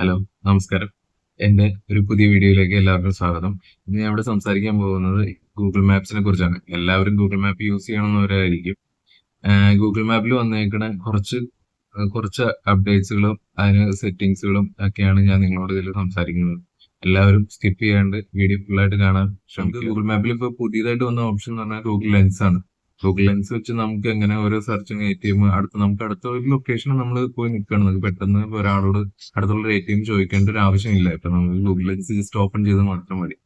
Hello, നമസ്കാരം. എൻ്റെ ഒരു പുതിയ വീഡിയോയിലേക്ക് എല്ലാവർക്കും സ്വാഗതം. ഇന്ന് ഞാൻ ഇവിടെ സംസാരിക്കാൻ പോകുന്നത് ഗൂഗിൾ മാപ്സിനെ കുറിച്ചാണ്. എല്ലാവരും ഗൂഗിൾ മാപ്പ് യൂസ് ചെയ്യണമെന്നവരായിരിക്കും. ഗൂഗിൾ മാപ്പിൽ വന്നേക്കണ കുറച്ച് അപ്ഡേറ്റ്സുകളും അതിന് സെറ്റിങ്സുകളും ഒക്കെയാണ് ഞാൻ നിങ്ങളോട് ഇതിൽ സംസാരിക്കുന്നത്. എല്ലാവരും സ്കിപ്പ് ചെയ്യാണ്ട് വീഡിയോ ഫുള്ളായിട്ട് കാണാൻ ശ്രമിക്കുക. ഗൂഗിൾ മാപ്പിൽ ഇപ്പോൾ പുതിയതായിട്ട് വന്ന ഓപ്ഷൻ എന്ന് പറഞ്ഞാൽ ഗൂഗിൾ ലെൻസ് ആണ്. ഗൂഗിൾ ലെൻസ് വെച്ച് നമുക്ക് എങ്ങനെ ഓരോ സെർച്ചിങ് ATM നമുക്ക് അടുത്ത ഒരു ലൊക്കേഷൻ നമ്മൾ പോയി നിൽക്കുകയാണ്. നമുക്ക് പെട്ടെന്ന് ഒരാളോട് അടുത്തുള്ള ഒരു ATM ചോദിക്കേണ്ട ഒരു ആവശ്യമില്ല. ഇപ്പൊ നമുക്ക് ഗൂഗിൾ ലെൻസ് ജസ്റ്റ് ഓപ്പൺ ചെയ്ത് മാത്രം മതി.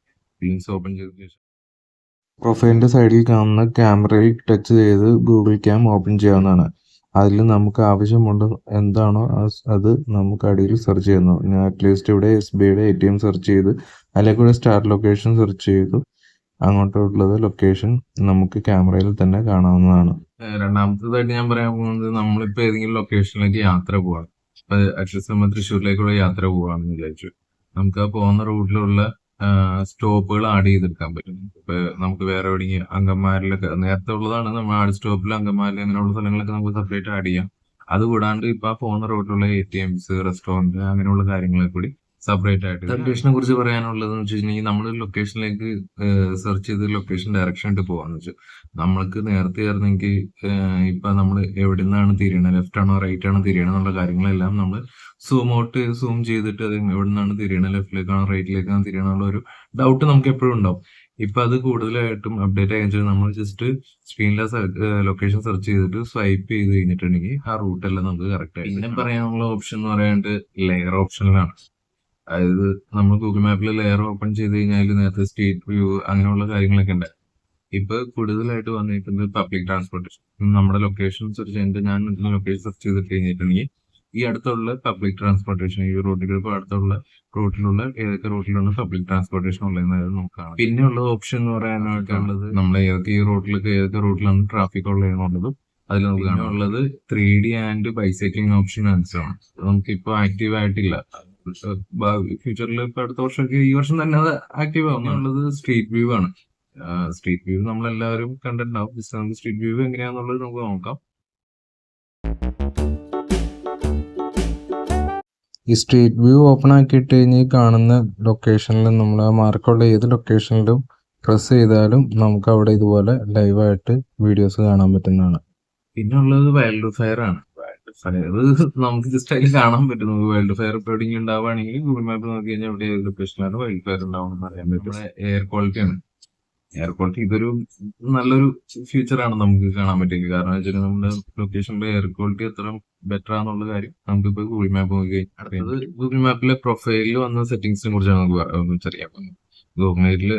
ലെൻസ് ഓപ്പൺ ചെയ്തതിനു ശേഷം പ്രൊഫൈലിന്റെ സൈഡിൽ കാണുന്ന ക്യാമറയിൽ ടച്ച് ചെയ്ത് ഗൂഗിൾ ക്യാം ഓപ്പൺ ചെയ്യാവുന്നതാണ്. അതിൽ നമുക്ക് ആവശ്യമുണ്ട് എന്താണോ അത് നമുക്ക് അടിയിൽ സെർച്ച് ചെയ്യുന്നു. ഞാൻ അറ്റ്ലീസ്റ്റ് ഇവിടെ SBIയുടെ ATM സെർച്ച് ചെയ്ത് അതിലേക്ക് കൂടെ സ്റ്റാർട്ട് ലൊക്കേഷൻ സെർച്ച് ചെയ്തു. അങ്ങോട്ടുള്ളത് ലൊക്കേഷൻ നമുക്ക് ക്യാമറയിൽ തന്നെ കാണാവുന്നതാണ്. രണ്ടാമത്തേതായിട്ട് ഞാൻ പറയാൻ പോകുന്നത് നമ്മളിപ്പോ ഏതെങ്കിലും ലൊക്കേഷനിലേക്ക് യാത്ര പോവാണ്. ഇപ്പൊ അറ്റ്ലീസ്റ്റ് നമ്മൾ തൃശ്ശൂരിലേക്കുള്ള യാത്ര പോവാണെന്ന് വിചാരിച്ചു. നമുക്ക് ആ പോകുന്ന റൂട്ടിലുള്ള സ്റ്റോപ്പുകൾ ആഡ് ചെയ്തെടുക്കാൻ പറ്റും. ഇപ്പൊ നമുക്ക് വേറെ എവിടെയെങ്കിലും അങ്കമാലിലൊക്കെ നേരത്തെ ഉള്ളതാണ് നമ്മൾ ആഡ് സ്റ്റോപ്പിൽ അങ്കമാലി അങ്ങനെയുള്ള സ്ഥലങ്ങളൊക്കെ നമുക്ക് സെപ്പറേറ്റ് ആഡ് ചെയ്യാം. അത് കൂടാണ്ട് ഇപ്പൊ ആ പോകുന്ന റൂട്ടിലുള്ള ATMs, റെസ്റ്റോറന്റ് അങ്ങനെയുള്ള കാര്യങ്ങളെ കൂടി സെപ്പറേറ്റ് ആയിട്ട്. ലൊക്കേഷനെ കുറിച്ച് പറയാനുള്ളത് എന്ന് വെച്ചിട്ടുണ്ടെങ്കിൽ നമ്മൾ ലൊക്കേഷനിലേക്ക് സെർച്ച് ചെയ്ത് ലൊക്കേഷൻ ഡയറക്ഷൻ ആയിട്ട് പോവാന്ന് വെച്ചു. നമ്മൾക്ക് നേരത്തെ ആയിരുന്നെങ്കിൽ ഇപ്പൊ നമ്മൾ എവിടെ നിന്നാണ് തിരിയണത്, ലെഫ്റ്റ് ആണോ റൈറ്റ് ആണോ തിരിയണം എന്നുള്ള കാര്യങ്ങളെല്ലാം നമ്മൾ സൂം ചെയ്തിട്ട് അത് എവിടെ നിന്നാണ് തിരിയണത്, ലെഫ്റ്റിലേക്കാണോ റൈറ്റിലേക്കാണോ തിരിയണം എന്നുള്ള ഒരു ഡൗട്ട് നമുക്ക് എപ്പോഴും ഉണ്ടാവും. ഇപ്പൊ അത് കൂടുതലായിട്ടും അപ്ഡേറ്റ് ആയി വെച്ചാൽ നമ്മൾ ജസ്റ്റ് സ്ക്രീനിലെ ലൊക്കേഷൻ സെർച്ച് ചെയ്തിട്ട് സ്വൈപ്പ് ചെയ്ത് കഴിഞ്ഞിട്ടുണ്ടെങ്കിൽ ആ റൂട്ടെല്ലാം നമുക്ക് കറക്റ്റ് ആയി. പിന്നെ പറയാനുള്ള ഓപ്ഷൻ എന്ന് പറയാണ്ട് ലെയർ ഓപ്ഷനിലാണ്. അതായത് നമ്മൾ ഗൂഗിൾ മാപ്പിൽ ലെയർ ഓപ്പൺ ചെയ്ത് കഴിഞ്ഞാൽ നേരത്തെ സ്ട്രീറ്റ് വ്യൂ അങ്ങനെയുള്ള കാര്യങ്ങളൊക്കെ ഉണ്ട്. ഇപ്പൊ കൂടുതലായിട്ട് വന്നിരിക്കുന്നത് പബ്ലിക് ട്രാൻസ്പോർട്ടേഷൻ. നമ്മുടെ ലൊക്കേഷൻ സെർച്ച് ചെയ്തിട്ട് ഞാൻ ലൊക്കേഷൻ സെർച്ച് ചെയ്തിട്ട് കഴിഞ്ഞിട്ടുണ്ടെങ്കിൽ ഈ അടുത്തുള്ള പബ്ലിക് ട്രാൻസ്പോർട്ടേഷൻ ഈ റൂട്ടിൽ ഇപ്പോൾ അടുത്തുള്ള റൂട്ടിലുള്ള ഏതൊക്കെ റൂട്ടിലാണ് പബ്ലിക് ട്രാൻസ്പോർട്ടേഷൻ ഉള്ളതെന്ന് നോക്കാം. പിന്നെ ഉള്ള ഓപ്ഷൻ എന്ന് പറയാനായിട്ടുള്ളത് നമ്മൾ ഏതൊക്കെ ഈ റൂട്ടിലൊക്കെ ഏതൊക്കെ റൂട്ടിലാണ് ട്രാഫിക് ഉള്ളതെന്നുള്ളത് അതിൽ നമുക്ക് കാണാം. ഉള്ളത് 3D ആൻഡ് ബൈസൈക്ലിംഗ് ഓപ്ഷൻ ആണ്. നമുക്കിപ്പോൾ ആക്റ്റീവ് ആയിട്ടില്ല. ഫ്യൂച്ചറിൽ ഇപ്പൊ അടുത്ത വർഷമൊക്കെ ഈ വർഷം തന്നെ അത് ആക്റ്റീവ് ആവുന്നുള്ളത് സ്ട്രീറ്റ് വ്യൂ ആണ്. സ്ട്രീറ്റ് വ്യൂ നമ്മളെല്ലാവരും കണ്ടിട്ടുണ്ടാവും. ജസ്റ്റ് നമുക്ക് സ്ട്രീറ്റ് വ്യൂ എങ്ങനെയാന്നുള്ളത് നമുക്ക് നോക്കാം. ഈ സ്ട്രീറ്റ് വ്യൂ ഓപ്പൺ ആക്കിയിട്ട് കഴിഞ്ഞ് കാണുന്ന ലൊക്കേഷനിൽ നമ്മൾ ആ മാർക്കുള്ള ഏത് ലൊക്കേഷനിലും പ്രസ് ചെയ്താലും നമുക്ക് അവിടെ ഇതുപോലെ ലൈവായിട്ട് വീഡിയോസ് കാണാൻ പറ്റുന്നതാണ്. പിന്നെ ഉള്ളത് വൈൽഡ് ഫയർ ആണ്. നമുക്ക് ജസ്റ്റ് അതിൽ കാണാൻ പറ്റും. നമുക്ക് വൈൽഡ് ഫയർ ഇപ്പോൾ എവിടെയെങ്കിലും ഉണ്ടാവുകയാണെങ്കിൽ ഗൂഗിൾ മാപ്പ് നോക്കി കഴിഞ്ഞാൽ എവിടെ ഏത് ലൊക്കേഷനിലാണ് വൈൽഡ് ഫയർ ഉണ്ടാവുമെന്ന് അറിയാൻ പറ്റും. എയർ ക്വാളിറ്റി ആണ്. എയർ ക്വാളിറ്റി ഇതൊരു നല്ലൊരു ഫീച്ചറാണ് നമുക്ക് കാണാൻ പറ്റില്ല. കാരണം വെച്ചാൽ നമ്മുടെ ലൊക്കേഷനിലെ എയർ ക്വാളിറ്റി എത്ര ബെറ്റർ ആണെന്നുള്ള കാര്യം നമുക്കിപ്പോ ഗൂഗിൾ മാപ്പ് നോക്കി അറിയാം. ഗൂഗിൾ മാപ്പിലെ പ്രൊഫൈലിൽ വന്ന സെറ്റിംഗ്സിനെ കുറിച്ചാണ് നമുക്ക് അറിയാൻ പോകുന്നത്. ഗൂഗിളിൽ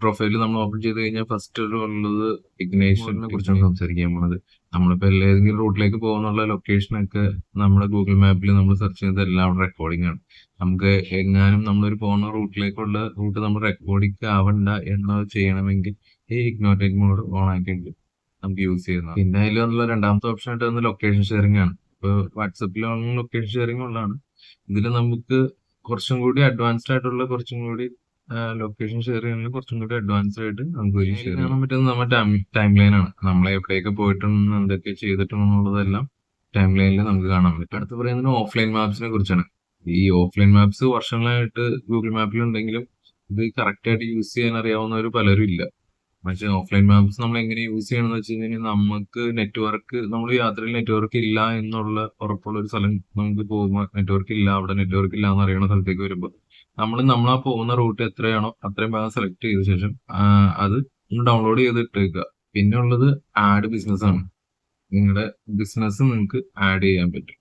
പ്രൊഫൈൽ നമ്മൾ ഓപ്പൺ ചെയ്ത് കഴിഞ്ഞാൽ ഫസ്റ്റ് ഉള്ളത് ഇഗ്നേഷനെ കുറിച്ചാണ് സംസാരിക്കാൻ പോകുന്നത്. നമ്മളിപ്പോ ഏതെങ്കിലും റൂട്ടിലേക്ക് പോകുന്നുള്ള ലൊക്കേഷനൊക്കെ നമ്മുടെ ഗൂഗിൾ മാപ്പിൽ നമ്മൾ സെർച്ച് ചെയ്തത് എല്ലാം റെക്കോർഡിംഗ് ആണ്. നമുക്ക് എങ്ങാനും നമ്മളൊരു പോകുന്ന റൂട്ടിലേക്കുള്ള റൂട്ട് നമ്മൾ റെക്കോർഡിംഗ് ആവണ്ട എന്നത് ചെയ്യണമെങ്കിൽ ഈ ഇഗ്നോട്ടേക്ക് മോഡ് ഓൺ ആക്കിയിട്ട് നമുക്ക് യൂസ് ചെയ്യുന്നത്. പിന്നെ അതിൽ വന്നുള്ള രണ്ടാമത്തെ ഓപ്ഷൻ ആയിട്ട് വന്ന ലൊക്കേഷൻ ഷെയറിംഗ് ആണ്. ഇപ്പോൾ വാട്സപ്പിലാണ് ലൊക്കേഷൻ ഷെയറിംഗ് ഉള്ളതാണ്. ഇതിൽ നമുക്ക് കുറച്ചും കൂടി അഡ്വാൻസ്ഡ് ആയിട്ടുള്ള കുറച്ചും കൂടി ലൊക്കേഷൻ ഷെയർ ചെയ്യുന്നത് കുറച്ചും കൂടി അഡ്വാൻസ്ഡ് ആയിട്ട് നമുക്ക് ഷെയർ ചെയ്യാൻ പറ്റുന്നത് നമ്മുടെ ടൈം ലൈൻ ആണ്. നമ്മൾ എവിടെയൊക്കെ പോയിട്ടും എന്തൊക്കെ ചെയ്തിട്ടും എന്നുള്ളതെല്ലാം ടൈം ലൈനിൽ നമുക്ക് കാണാൻ പറ്റും. അടുത്ത് പറയുന്നത് ഓഫ്ലൈൻ മാപ്സിനെ കുറിച്ചാണ്. ഈ ഓഫ്ലൈൻ മാപ്സ് വർഷങ്ങളായിട്ട് ഗൂഗിൾ മാപ്പിലുണ്ടെങ്കിലും ഇത് കറക്റ്റ് ആയിട്ട് യൂസ് ചെയ്യാൻ അറിയാവുന്നവർ പലരും ഇല്ല. പക്ഷേ ഓഫ്ലൈൻ മാപ്സ് നമ്മൾ എങ്ങനെ യൂസ് ചെയ്യണമെന്ന് വെച്ച് കഴിഞ്ഞാൽ നമുക്ക് നെറ്റ്വർക്ക് നമ്മൾ യാത്രയിൽ നെറ്റ്വർക്ക് ഇല്ല എന്നുള്ള ഉറപ്പുള്ള ഒരു സ്ഥലം നമുക്ക് പോകുമ്പോൾ നെറ്റ്വർക്ക് ഇല്ല അവിടെ നെറ്റ്വർക്ക് ഇല്ല എന്ന് അറിയുന്ന സ്ഥലത്തേക്ക് വരുമ്പോൾ നമ്മളാ പോകുന്ന റൂട്ട് എത്രയാണോ അത്രയും ഭാഗം സെലക്ട് ചെയ്ത ശേഷം അത് ഡൗൺലോഡ് ചെയ്തിട്ടേക്കുക. പിന്നെ ഉള്ളത് ആഡ് ബിസിനസ് ആണ്. നിങ്ങളുടെ ബിസിനസ് നിങ്ങൾക്ക് ആഡ് ചെയ്യാൻ പറ്റും.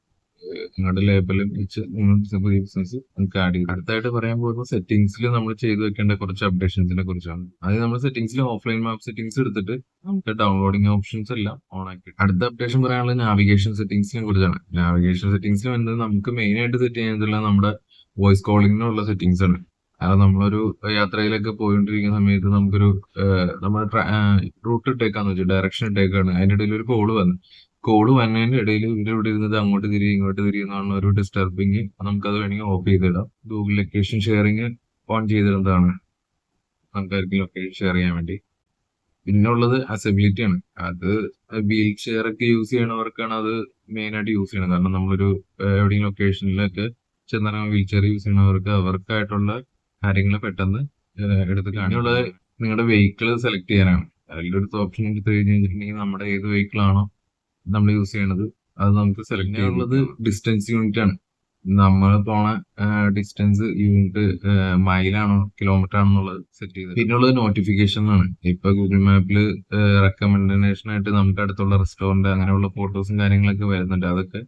നിങ്ങളുടെ ലേബലും വെച്ച് നിങ്ങളുടെ ബിസിനസ് നിങ്ങൾക്ക് ആഡ് ചെയ്യും. അടുത്തായിട്ട് പറയാൻ പോകുന്നത് സെറ്റിംഗ്സിൽ നമ്മൾ ചെയ്തു വെക്കേണ്ട കുറച്ച് അപ്ഡേഷൻസിനെ കുറിച്ചാണ്. അത് നമ്മൾ സെറ്റിംഗ്സിൽ ഓഫ്ലൈൻ മാപ്പ് സെറ്റിംഗ്സ് എടുത്തിട്ട് നമുക്ക് ഡൗൺലോഡിംഗ് ഓപ്ഷൻസ് എല്ലാം ഓൺ ആക്കി. അടുത്ത അപ്ഡേഷൻ പറയാനുള്ളത് നാവിഗേഷൻ സെറ്റിംഗ്സിനെ കുറിച്ചാണ്. നാവിഗേഷൻ സെറ്റിംഗ്സിൽ വരുന്നത് നമുക്ക് മെയിൻ ആയിട്ട് സെറ്റ് ചെയ്യാനുള്ള നമ്മുടെ വോയിസ് കോളിങ്ങിനുള്ള സെറ്റിംഗ്സ് ആണ്. അത് നമ്മളൊരു യാത്രയിലൊക്കെ പോയിക്കൊണ്ടിരിക്കുന്ന സമയത്ത് നമുക്കൊരു നമ്മൾ റൂട്ട് ഇട്ടേക്കാന്ന് വെച്ചാൽ ഡയറക്ഷൻ ഇട്ടേക്കാണ്. അതിന്റെ ഇടയിൽ ഒരു കോള് വന്നതിന്റെ ഇടയിൽ ഇവിടെ ഇരുന്നത് അങ്ങോട്ട് തിരികെ ഇങ്ങോട്ട് തിരിയുന്ന ഒരു ഡിസ്റ്റർബിങ് നമുക്കത് വേണമെങ്കിൽ ഓഫ് ചെയ്തിടാം. ഗൂഗിൾ ലൊക്കേഷൻ ഷെയറിങ് ഓൺ ചെയ്തിരുന്നതാണ് നമുക്കായിരിക്കും ലൊക്കേഷൻ ഷെയർ ചെയ്യാൻ വേണ്ടി. പിന്നെ ഉള്ളത് അക്സസിബിലിറ്റി ആണ്. അത് വീൽ ചെയർ ഒക്കെ യൂസ് ചെയ്യണവർക്കാണ് അത് മെയിൻ ആയിട്ട് യൂസ് ചെയ്യണത്. കാരണം നമ്മളൊരു എവിടെയെങ്കിലും ലൊക്കേഷനിലൊക്കെ ചെന്നിറങ്ങാൻ വീൽ ചെയർ യൂസ് ചെയ്യുന്നവർക്ക് അവർക്കായിട്ടുള്ള കാര്യങ്ങൾ പെട്ടെന്ന് എടുത്ത് കാണിക്കുന്നത് നിങ്ങളുടെ വെഹിക്കിൾ സെലക്ട് ചെയ്യാനാണ്. അതിലൊരു ഓപ്ഷൻ എടുത്ത് കഴിഞ്ഞ് കഴിഞ്ഞിട്ടുണ്ടെങ്കിൽ നമ്മുടെ ഏത് വെഹിക്കിൾ ആണോ നമ്മൾ യൂസ് ചെയ്യണത് അത് നമുക്ക് സെലക്ട് ചെയ്യാനുള്ളത് ഡിസ്റ്റൻസ് യൂണിറ്റ് ആണ്. നമ്മൾ പോണ ഡിസ്റ്റൻസ് യൂണിറ്റ് മൈലാണോ കിലോമീറ്റർ ആണോ എന്നുള്ളത് സെറ്റ് ചെയ്ത് പിന്നുള്ളത് നോട്ടിഫിക്കേഷൻ ആണ്. ഇപ്പൊ ഗൂഗിൾ മാപ്പിൽ റെക്കമെൻഡേഷൻ ആയിട്ട് നമുക്ക് അടുത്തുള്ള റെസ്റ്റോറന്റ് അങ്ങനെയുള്ള ഫോട്ടോസും കാര്യങ്ങളൊക്കെ വരുന്നുണ്ട്. അതൊക്കെ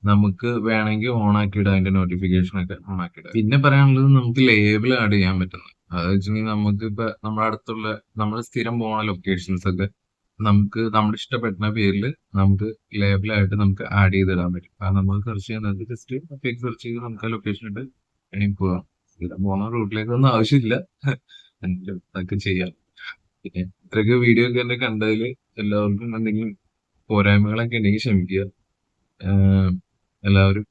നമുക്ക് വേണമെങ്കിൽ ഓൺ ആക്കിയിടാം, അതിന്റെ നോട്ടിഫിക്കേഷൻ ഒക്കെ ഓൺ ആക്കിയിടാം. പിന്നെ പറയാനുള്ളത് നമുക്ക് ലേബിൾ ആഡ് ചെയ്യാൻ പറ്റുന്നത്. അത് വെച്ചിട്ടുണ്ടെങ്കിൽ നമുക്ക് ഇപ്പൊ നമ്മുടെ അടുത്തുള്ള നമ്മൾ സ്ഥിരം പോണ ലൊക്കേഷൻസ് ഒക്കെ നമുക്ക് നമ്മുടെ ഇഷ്ടപ്പെട്ട പേരിൽ നമുക്ക് ലേബിളായിട്ട് നമുക്ക് ആഡ് ചെയ്തിടാൻ പറ്റും. കാരണം നമ്മൾ സെർച്ച് ചെയ്യുന്നത് ജസ്റ്റ് സെർച്ച് ചെയ്ത് നമുക്ക് ആ ലൊക്കേഷൻ ഇട്ട് വേണമെങ്കിൽ പോകാം. സ്ഥിരം പോകുന്ന റൂട്ടിലേക്കൊന്നും ആവശ്യമില്ല, അതൊക്കെ ചെയ്യാം. പിന്നെ ഇത്രയൊക്കെ വീഡിയോ ഒക്കെ എന്നെ കണ്ടതിൽ എല്ലാവർക്കും എന്തെങ്കിലും പോരായ്മകളൊക്കെ ഉണ്ടെങ്കിൽ ക്ഷമിക്കുക. എല്ലാവരും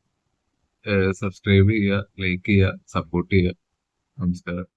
സബ്സ്ക്രൈബ് ചെയ്യുക, ലൈക്ക് ചെയ്യുക, സപ്പോർട്ട് ചെയ്യുക. നമസ്കാരം.